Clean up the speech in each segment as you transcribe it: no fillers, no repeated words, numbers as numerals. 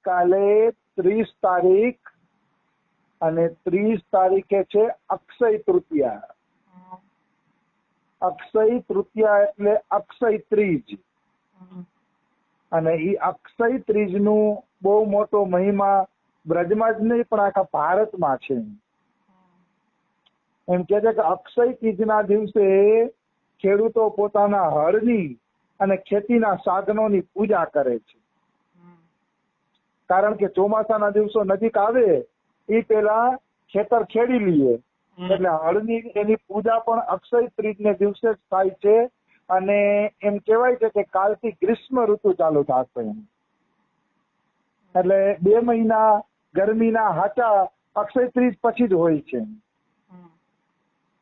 કાલે 30 તારીખ અને 30 તારીખે છે અક્ષય તૃતીયા. અક્ષય તૃતીયા એટલે અક્ષય ત્રીજ. અને એ અક્ષય ત્રીજ નું બહુ મોટો મહિમા બ્રજમાં જ નહીં પણ આખા ભારતમાં છે. એમ કે છે કે અક્ષય ત્રીજના દિવસે ખેડૂતો પોતાના હળની અને ખેતીના સાધનોની પૂજા કરે છે. કારણ કે ચોમાસાના દિવસો નજીક આવે એ પેલા ખેતર ખેડી લઈએ એટલે હળની એની પૂજા પણ અક્ષય ત્રીજને દિવસે જ થાય છે. અને એમ કહેવાય છે કે કાલથી ગ્રીષ્મ ઋતુ ચાલુ થશે. એટલે 2 મહિના ગરમીના હાચા અક્ષય ત્રીજ પછી જ હોય છે.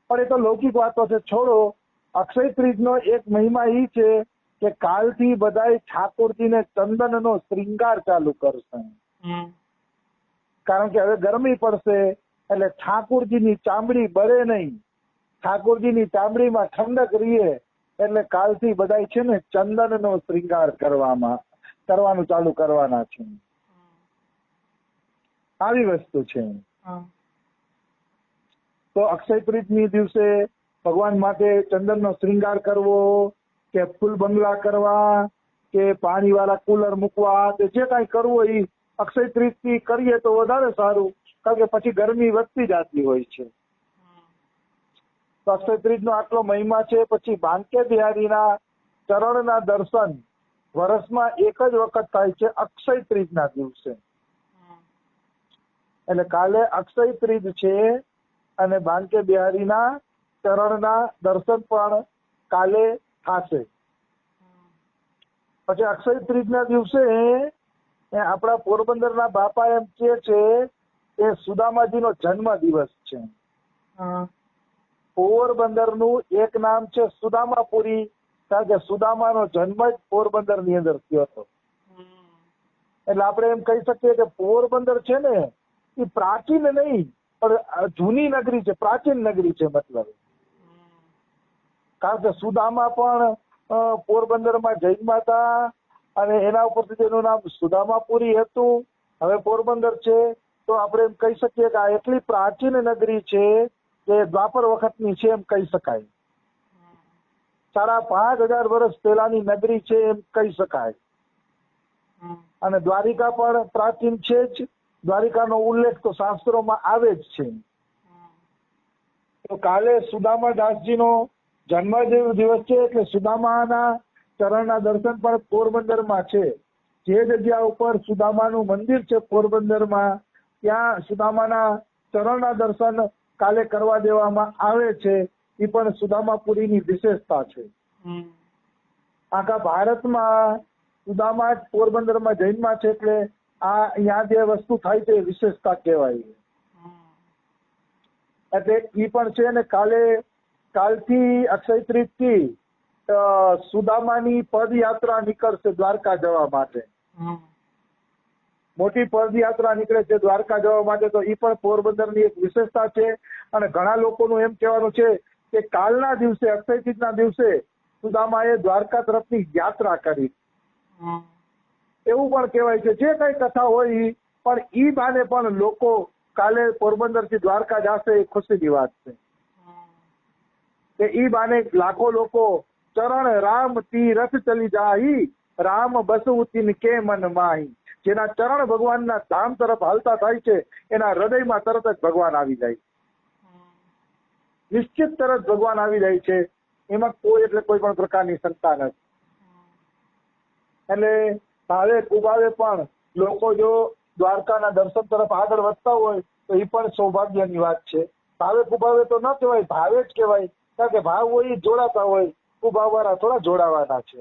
પણ એ તો લૌકિક વાતો છે, છોડો. અક્ષય ત્રીજનો એક મહિમા એ છે કે કાલથી બધાય ઠાકોરજીને ચંદનનો શ્રૃંગાર ચાલુ કરશે. કારણ કે હવે ગરમી પડશે એટલે ઠાકોરજીની ચામડી બળે નહીં, ઠાકોરજીની ચામડીમાં ઠંડક રહીએ એટલે કાલથી બધાય છે ને ચંદનનો શ્રૃંગાર કરવાનું ચાલુ કરવાના છે. આવી વસ્તુ છે. તો અક્ષય ત્રીજની દિવસે ભગવાન માટે ચંદનનો શ્રૃંગાર કરવો કે ફૂલ બંગલા કરવા કે પાણીવાળા કુલર મૂકવા કે જે કાંઈ કરવું એ અક્ષય ત્રીજથી કરીએ તો વધારે સારું. કારણ કે પછી ગરમી વધતી જતી હોય છે. તો અક્ષય ત્રીજનો આટલો મહિમા છે. પછી બાંકે બિહારીના ચરણના દર્શન વર્ષમાં એક જ વખત થાય છે, અક્ષય ત્રીજના દિવસે. એટલે કાલે અક્ષય ત્રીજ છે અને બાંકે બિહારીના ચરણના દર્શન પણ કાલે થશે. પછી અક્ષય ત્રીજના દિવસે આપણા પોરબંદરના બાપા એમ કે છે એ સુદામાજીનો જન્મ દિવસ છે. પોરબંદરનું એક નામ છે સુદામાપુરી, કારણ કે સુદામાનો જન્મ જ પોરબંદરની અંદર થયો હતો. એટલે આપણે એમ કહી શકીએ કે પોરબંદર છે ને એ પ્રાચીન નહીં પણ જૂની નગરી છે, પ્રાચીન નગરી છે. મતલબ કારણ કે સુદામા પણ પોરબંદરમાં જન્મ્યા હતા અને એના ઉપરથી તેનું નામ સુદામાપુરી હતું. હવે પોરબંદર છે તો આપણે એમ કહી શકીએ કે આ એટલી પ્રાચીન નગરી છે કે દ્વાપર વખતની છે એમ કહી શકાય. 5,500 વર્ષ પહેલાની નગરી છે એમ કહી શકાય. અને દ્વારિકા પણ પ્રાચીન છે જ. દ્વારિકાનો ઉલ્લેખ તો શાસ્ત્રોમાં આવે જ છે. તો કાલે સુદામા દાસજીનો જન્મ દિવસ છે એટલે સુદામાના ચરણના દર્શન પણ પોરબંદરમાં છે. જે જગ્યા ઉપર સુદામાનું મંદિર છે પોરબંદરમાં, ત્યાં સુદામાના ચરણના દર્શન કાલે કરવા દેવામાં આવે છે. એ પણ સુદામાપુરીની વિશેષતા છે. આખા ભારતમાં સુદામા જ પોરબંદરમાં જન્મ્યા છે એટલે આ અહીંયા જે વસ્તુ થાય છે એ વિશેષતા કહેવાય. એટલે એ પણ છે ને કાલથી અક્ષય ત્રીજ થી સુદામાની પદયાત્રા નીકળશે દ્વારકા જવા માટે. મોટી પદયાત્રા નીકળે છે દ્વારકા જવા માટે. તો એ પણ પોરબંદરની એક વિશેષતા છે. અને ઘણા લોકોનું એમ કહેવાનું છે કે કાલના દિવસે અક્ષય ત્રીજના દિવસે સુદામાએ દ્વારકા તરફની યાત્રા કરી એવું પણ કહેવાય છે. જે કઈ કથા હોય પણ ઈ બાને પણ લોકો કાલે પોરબંદરથી દ્વારકા જશે એ ખુશીની વાત છે કે ઈ બાને લાખો લોકો ચરણ રામ તીરથ ચલી જાહી, રામ બસુ તિન કે મન માહી. જેના ચરણ ભગવાનના ધામ તરફ હાલતા થાય છે એના હૃદયમાં તરત જ ભગવાન આવી જાય. નિશ્ચિત તરત ભગવાન આવી જાય છે. એમાં કોઈ પણ પ્રકારની શંકા નથી. એટલે ભાવે કુભાવે પણ લોકો જો દ્વારકાના દર્શન તરફ આગળ વધતા હોય તો એ પણ સૌભાગ્યની વાત છે. ભાવે કુભાવે તો ન કહેવાય, ભાવે જ કહેવાય. કારણ કે ભાવ હોય એ જોડાતા હોય, કુભાવ વાળા થોડા જોડાવાના છે.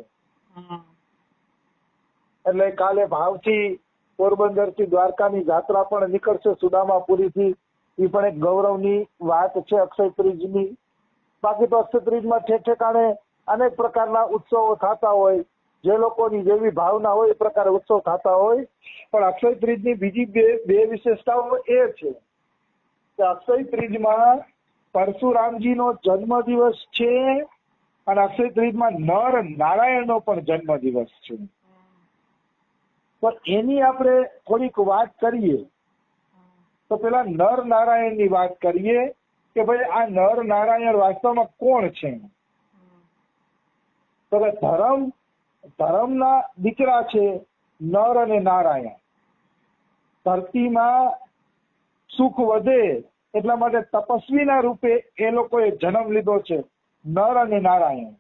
એટલે કાલે ભાવથી પોરબંદરથી દ્વારકાની યાત્રા પણ નીકળશે સુદામાપુરીથી. એ પણ એક ગૌરવની વાત છે અક્ષય ત્રીજની. બાકી તો અક્ષય ત્રીજમાં ઠેકાણે અનેક પ્રકારના ઉત્સવો થતા હોય, જે લોકોની જેવી ભાવના હોય એ પ્રકારે ઉત્સવ થતા હોય. પણ અક્ષય ત્રીજની બીજી બે વિશેષતાઓ એ છે કે અક્ષય ત્રીજમાં પરશુરામજીનો જન્મ દિવસ છે અને અક્ષય ત્રીજમાં નર નારાયણનો પણ જન્મ દિવસ છે. તો એની આપણે થોડીક વાત કરીએ. તો પેલા નર નારાયણ ની વાત કરીએ કે ભાઈ આ નર નારાયણ વાસ્તવમાં કોણ છે. તો ધર્મના દીકરા છે નર અને નારાયણ. ધરતીમાં સુખ વધે એટલા માટે તપસ્વીના રૂપે એ લોકોએ જન્મ લીધો છે, નર અને નારાયણ.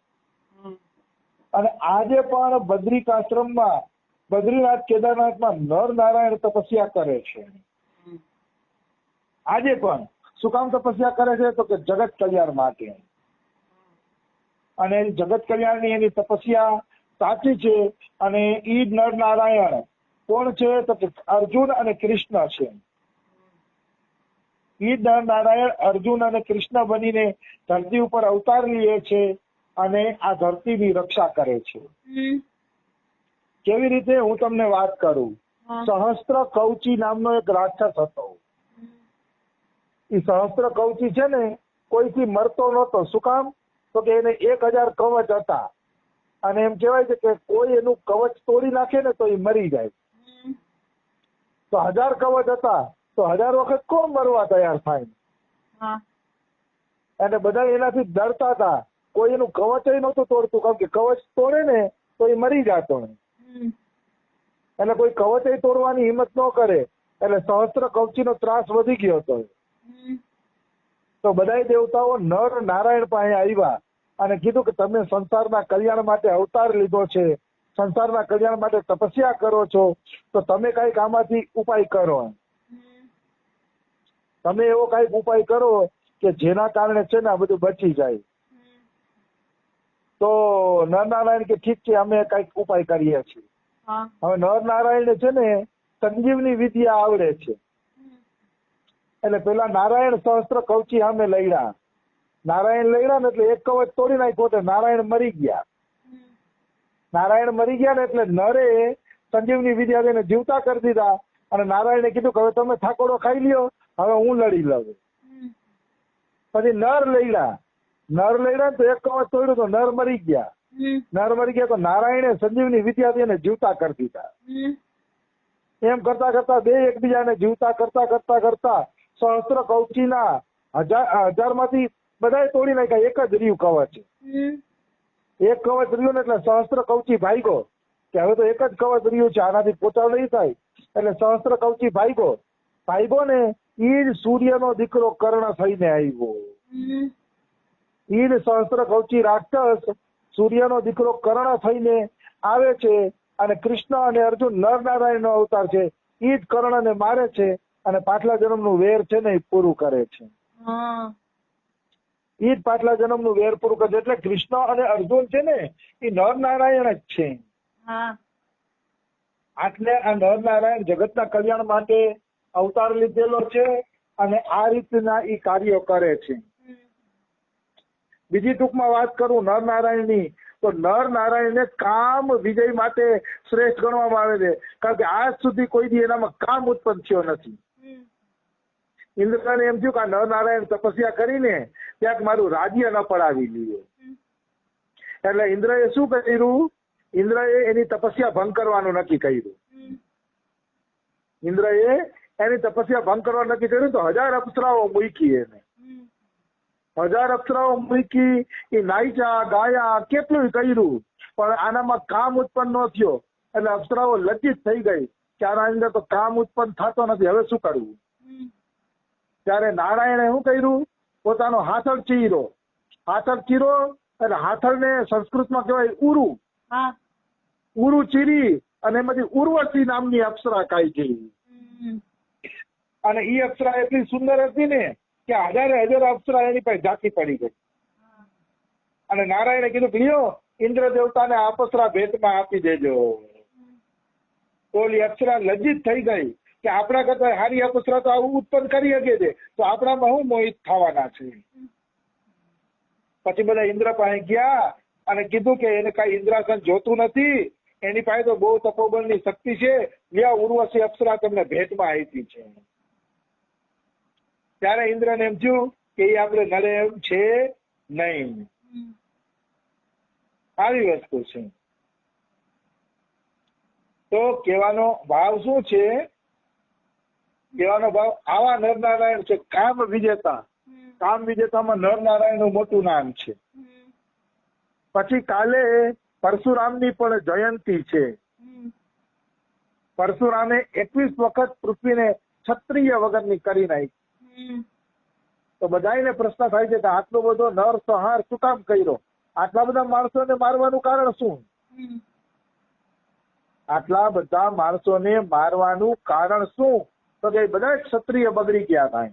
અને આજે પણ બદ્રિકાશ્રમમાં, બદ્રીનાથ કેદારનાથમાં નર નારાયણ તપસ્યા કરે છે. આજે પણ શું કામ તપસ્યા કરે છે? તો કે જગત કલ્યાણ માટે. અને જગત કલ્યાણની એની તપસ્યા સાચી છે. અને ઈ નર નારાયણ કોણ છે? તો કે અર્જુન અને કૃષ્ણ છે. ઈ નર નારાયણ અર્જુન અને કૃષ્ણ બનીને ધરતી ઉપર અવતાર લે છે અને આ ધરતીની રક્ષા કરે છે. કેવી રીતે? હું તમને વાત કરું. સહસ્ત્ર કવચી નામનો એક રાક્ષસ હતો. એ સહસ્ત્ર કવચી છે ને, કોઈથી મરતો નહોતો. શું કામ? તો કે એને 1000 કવચ હતા. અને એમ કહેવાય છે કે કોઈ એનું કવચ તોડી નાખે ને તો એ મરી જાય. તો 1000 કવચ હતા તો 1000 વખત કોણ મરવા તૈયાર થાય? અને બધા એનાથી ડરતા હતા. કોઈ એનું કવચ નહોતું તોડતું, કારણ કે કવચ તોડે ને તો એ મરી જતો. એટલે કોઈ કવચ તોડવાની હિંમત ન કરે. એટલે સહસ્ત્ર કવચીનો ત્રાસ વધી ગયો હતો. તો બધા દેવતાઓ નર નારાયણ પાસે આવ્યા અને કીધું કે તમે સંસારના કલ્યાણ માટે અવતાર લીધો છે, સંસારના કલ્યાણ માટે તપસ્યા કરો છો, તો તમે કઈક આમાંથી ઉપાય કરો. તમે એવો કઈક ઉપાય કરો કે જેના કારણે છે ને આ બધું બચી જાય. તો નર નારાયણ કે ઠીક છે, અમે કઈક ઉપાય કરીએ છીએ. હવે નર નારાયણ છે ને સંજીવની વિદ્યા આવડે છે. એટલે પેલા નારાયણ સહસ્ત્ર કવચી સામે લડ્યા. નારાયણ લડ્યા ને એટલે એક કવચ તોડી નાખ્યો તો નારાયણ મરી ગયા. નારાયણ મરી ગયા ને એટલે નરે સંજીવની વિદ્યા લઈને જીવતા કરી દીધા. અને નારાયણે કીધું કે હવે તમે ઠાકોડો ખાઈ લ્યો, હવે હું લડી લઉં. પછી નર લડ્યા. નર લડ્યા ને તો એક કવચ તોડ્યું તો નર મરી ગયા. નર મરી ગયા તો નારાયણે સંજીવની વિદ્યા લઈને જીવતા કરી દીધા. એમ કરતા કરતા બે એકબીજાને જીવતા કરતા કરતા કરતા સહસ્ત્ર કવચીના 1000 માંથી બધાએ તોડી નાખ્યા. એક જ રહ્યું કવચ. એક કવચ રહ્યું ને એટલે સહસ્ત્ર કવચી ભાગ્યો કે હવે તો એક જ કવચ રહ્યું છે, આનાથી પોતાવ નહીં થાય. એટલે સહસ્ત્ર કવચી ભાગ્યો ને ઈ જ સૂર્યનો દીકરો કર્ણ થઈને આવ્યો. ઈ જ સહસ્ત્ર કવચી રાક્ષસ સૂર્યનો દીકરો કર્ણ થઈને આવે છે. અને કૃષ્ણ અને અર્જુન નર નારાયણ નો અવતાર છે. ઈ જ કર્ણને મારે છે અને પાછલા જન્મનું વેર છે ને એ પૂરું કરે છે. ઈ જ પાછલા જન્મનું વેર પૂરું કરે છે. એટલે કૃષ્ણ અને અર્જુન છે ને એ નર નારાયણ જ છે. આટલે આ નર નારાયણ જગતના કલ્યાણ માટે અવતાર લીધેલો છે અને આ રીતના એ કાર્યો કરે છે. બીજી ટૂંકમાં વાત કરું નર નારાયણની, તો નર નારાયણને કામ વિજય માટે શ્રેષ્ઠ ગણવામાં આવે છે. કારણ કે આજ સુધી કોઈ દી એનામાં કામ ઉત્પન્ન થયો નથી. ઇન્દ્રને એમ થયું કે આ નર નારાયણ તપસ્યા કરીને ક્યાંક મારું રાજ્ય ન પડાવી લઈએ. એટલે ઇન્દ્રએ શું કર્યું? ઇન્દ્રએ એની તપસ્યા ભંગ કરવાનું નક્કી કર્યું. ઇન્દ્રએ એની તપસ્યા ભંગ કરવાનું નક્કી કર્યું તો 1000 અપ્સરાઓ મૂકી એને. 1000 અપ્સરાઓ મૂકી, એ નાચ્યા ગાયા કેટલું કર્યું, પણ આનામાં કામ ઉત્પન્ન ન થયો. એટલે અપ્સરાઓ લજ્જિત થઈ ગઈ કે આના અંદર તો કામ ઉત્પન્ન થતો નથી, હવે શું કરવું? ત્યારે નારાયણે શું કર્યું? પોતાનો હાથળ ચીરો. હાથળ ચીરો એટલે હાથળને સંસ્કૃતમાં કહેવાય ઉરુ. ઉરુ ચીરી અને એમાંથી ઉર્વશી નામની અપ્સરા કાઢી. અને ઈ અપ્સરા એટલી સુંદર હતી ને કે 1000 અપ્સરા એની પાસે ઝાંકી પડી ગઈ. અને નારાયણે કીધું કે લ્યો ઇન્દ્ર દેવતાને આ અપ્સરા ભેટમાં આપી દેજો. તો ઓલી અપ્સરા લજ્જિત થઈ ગઈ કે આપણા કરતા હારી અપ્સરા તો આવું ઉત્પન્ન કરી શકે છે, તો આપણામાં હું મોહિત થવાના છે. પછી બધા ઇન્દ્ર પાસે ગયા અને કીધું કે એને કઈ ઇન્દ્રાસન જોતું નથી, એની પાસે તો બહુ તપોબળની શક્તિ છે, લ્યો ઉર્વશી અપ્સરા તમને ભેટમાં આપી છે. ત્યારે ઇન્દ્રને એમ થયું કે એ આપણે નડે એમ છે નહીં. આવી વસ્તુ છે. તો કહેવાનો ભાવ શું છે? કહેવાનો ભાવ આવા નરનારાયણ છે કામ વિજેતા. કામ વિજેતામાં નરનારાયણનું મોટું નામ છે. પછી કાલે પરશુરામની પણ જયંતી છે. પરશુરામે 21 વખત પૃથ્વીને ક્ષત્રિય વગરની કરી નાખી. તો બધાને પ્રશ્ન થાય છે કે આટલો બધો નર સંહાર શું કામ કર્યો? આટલા બધા માણસોને મારવાનું કારણ શું? આટલા બધા માણસોને મારવાનું કારણ શું? તો કે બધા ક્ષત્રિય બગડી ગયા હતા.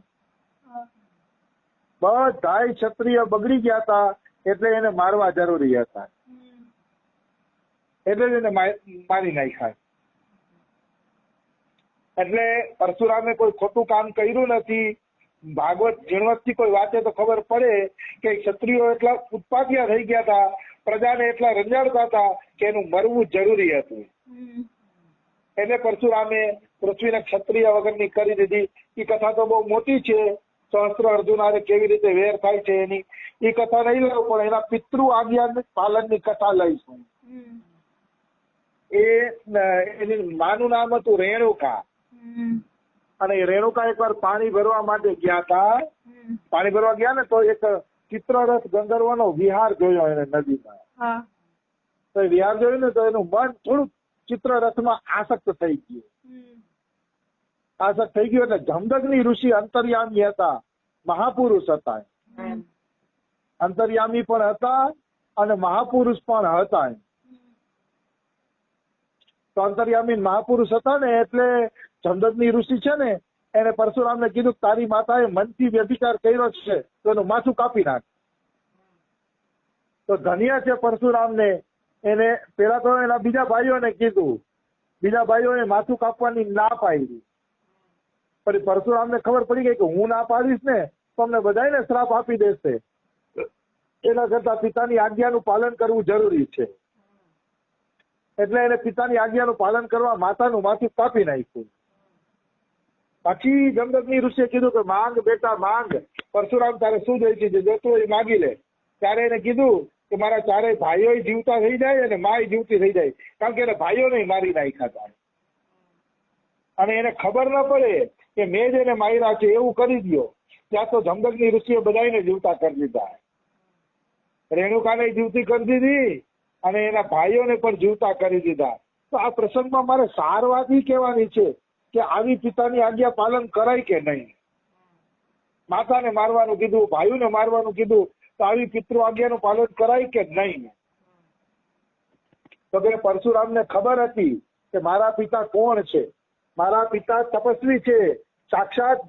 બધા ક્ષત્રિય બગડી ગયા હતા એટલે એને મારવા જરૂરી હતા. એટલે જ એને મારી નાખ્યા. એટલે પરશુરામે કોઈ ખોટું કામ કર્યું નથી. ભાગવત ઝીણવટથી કોઈ વાંચે તો ખબર પડે કે ક્ષત્રિયો એટલા ઉત્પાતિયા થઈ ગયા હતા, પ્રજાને એટલા રંજાડતા હતા કે એનું મરવું જરૂરી હતું. એટલે પરશુરામે પૃથ્વીને ક્ષત્રિય વગરની કરી દીધી. એ કથા તો બહુ મોટી છે. સહસ્ત્ર અર્જુન કેવી રીતે વેર થાય છે એની એ કથા નહીં લઉં, પણ એના પિતૃ આજ્ઞા પાલનની કથા લઈશું. એની માનું નામ હતું રેણુકા. અને રેણુકા એકવાર પાણી ભરવા માટે ગયા હતા. પાણી ભરવા ગયા ને તો એક ચિત્રરથ ગંધર્વનો વિહાર જોયો એને નદીમાં. તો એ વિહાર જોયું ને તો એનું મન થોડુંક ચિત્રરથમાં આસક્ત થઈ ગયું. આસક્ત થઈ ગયું એટલે જમદગ્નિ ઋષિ અંતર્યામી હતા, મહાપુરુષ હતા. અંતર્યામી પણ હતા અને મહાપુરુષ પણ હતા. તો અંતર્યામી મહાપુરુષ હતા ને એટલે જમદગ્નિ ઋષિ છે ને એને પરશુરામને કીધું તારી માતાએ મનથી વ્યભિચાર કર્યો છે તો એનું માથું કાપી નાખ. તો ધન્ય છે પરશુરામને. એને પેલા તો એના બીજા ભાઈઓને કીધું. બીજા ભાઈઓએ માથું કાપવાની ના પાડી. પછી પરશુરામને ખબર પડી ગઈ કે હું ના પાડીશ ને તો અમને બધાને શ્રાપ આપી દેશે. એના કરતા પિતાની આજ્ઞાનું પાલન કરવું જરૂરી છે. એટલે એને પિતાની આજ્ઞાનું પાલન કરવા માતાનું માથું કાપી નાખ્યું. પછી જમદગ્નિ ઋષિએ કીધું કે માંગ બેટા માંગ, પરશુરામ તારે શું જોઈતું છે જોતું એ માગી લે. ત્યારે એને કીધું કે મારા ચારેય ભાઈઓ જીવતા થઈ જાય અને માય જીવતી થઈ જાય, કારણ કે એને ભાઈઓને મારી નાખ્યા હતા. અને એને ખબર ન પડે કે મેં જ એને માર્યા છે એવું કરી દો. ત્યાં તો જમદગ્નિ ઋષિએ બધાને જીવતા કરી દીધા. રેણુકાને જીવતી કરી દીધી અને એના ભાઈઓને પણ જીવતા કરી દીધા. તો આ પ્રસંગમાં મારે સાર વાત ઈ કહેવાની છે કે આવી પિતાની આજ્ઞા પાલન કરાય કે નહીં. માતાને મારવાનું કીધું, ભાઈઓને મારવાનું કીધું, તો આવી પિતૃ આજ્ઞાનું પાલન કરાય કે નહીં? તો કે પરશુરામને ખબર હતી કે મારા પિતા કોણ છે. મારા પિતા તપસ્વી છે, સાક્ષાત